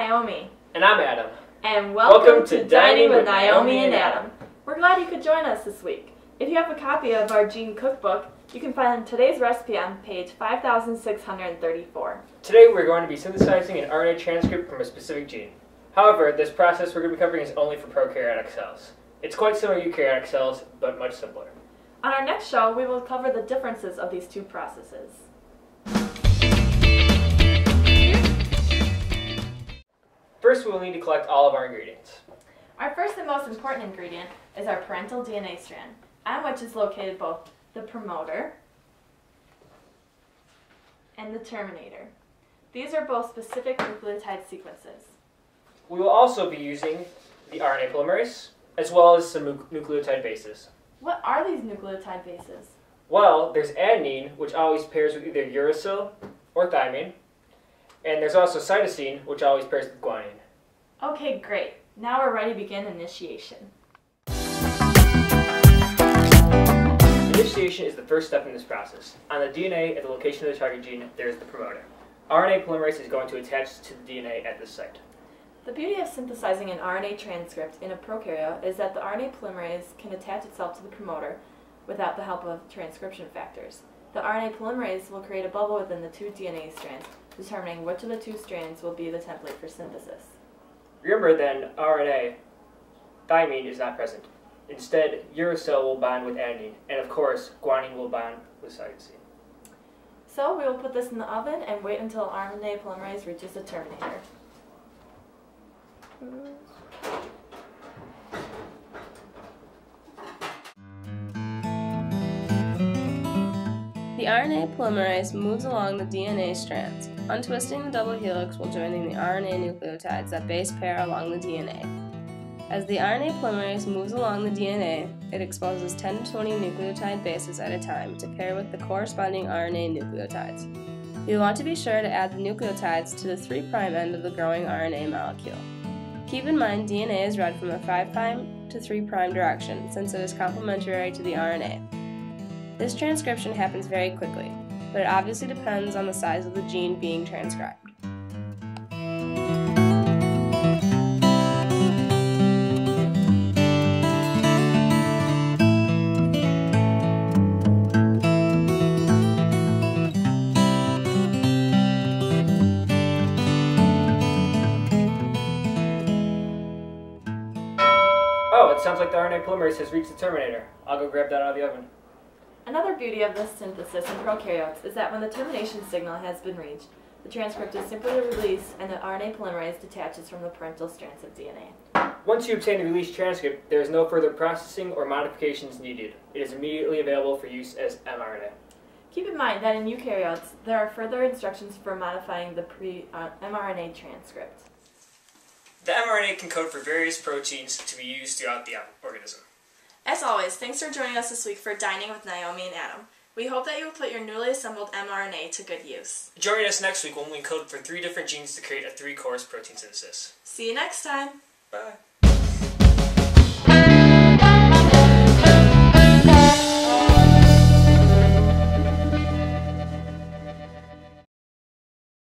Naomi. And I'm Adam. And welcome to Dining with Naomi and Adam. We're glad you could join us this week. If you have a copy of our gene cookbook, you can find today's recipe on page 5634. Today we're going to be synthesizing an RNA transcript from a specific gene. However, this process we're going to be covering is only for prokaryotic cells. It's quite similar to eukaryotic cells, but much simpler. On our next show, we will cover the differences of these two processes. First, we will need to collect all of our ingredients. Our first and most important ingredient is our parental DNA strand, on which is located both the promoter and the terminator. These are both specific nucleotide sequences. We will also be using the RNA polymerase, as well as some nucleotide bases. What are these nucleotide bases? Well, there's adenine, which always pairs with either uracil or thymine, and there's also cytosine, which always pairs with guanine. Okay, great. Now we're ready to begin initiation. Initiation is the first step in this process. On the DNA, at the location of the target gene, there is the promoter. RNA polymerase is going to attach to the DNA at this site. The beauty of synthesizing an RNA transcript in a prokaryote is that the RNA polymerase can attach itself to the promoter without the help of transcription factors. The RNA polymerase will create a bubble within the two DNA strands, determining which of the two strands will be the template for synthesis. Remember then, RNA, thymine is not present. Instead, uracil will bond with adenine, and of course, guanine will bond with cytosine. So we will put this in the oven and wait until RNA polymerase reaches the terminator. The RNA polymerase moves along the DNA strands, untwisting the double helix while joining the RNA nucleotides that base pair along the DNA. As the RNA polymerase moves along the DNA, it exposes 10 to 20 nucleotide bases at a time to pair with the corresponding RNA nucleotides. You want to be sure to add the nucleotides to the 3' end of the growing RNA molecule. Keep in mind DNA is read from a 5' to 3' direction since it is complementary to the RNA. This transcription happens very quickly, but it obviously depends on the size of the gene being transcribed. Oh, it sounds like the RNA polymerase has reached the terminator. I'll go grab that out of the oven. Another beauty of this synthesis in prokaryotes is that when the termination signal has been reached, the transcript is simply released and the RNA polymerase detaches from the parental strands of DNA. Once you obtain the released transcript, there is no further processing or modifications needed. It is immediately available for use as mRNA. Keep in mind that in eukaryotes, there are further instructions for modifying the mRNA transcript. The mRNA can code for various proteins to be used throughout the organism. As always, thanks for joining us this week for Dining with Naomi and Adam. We hope that you will put your newly assembled mRNA to good use. Join us next week when we code for 3 different genes to create a 3-course protein synthesis. See you next time! Bye.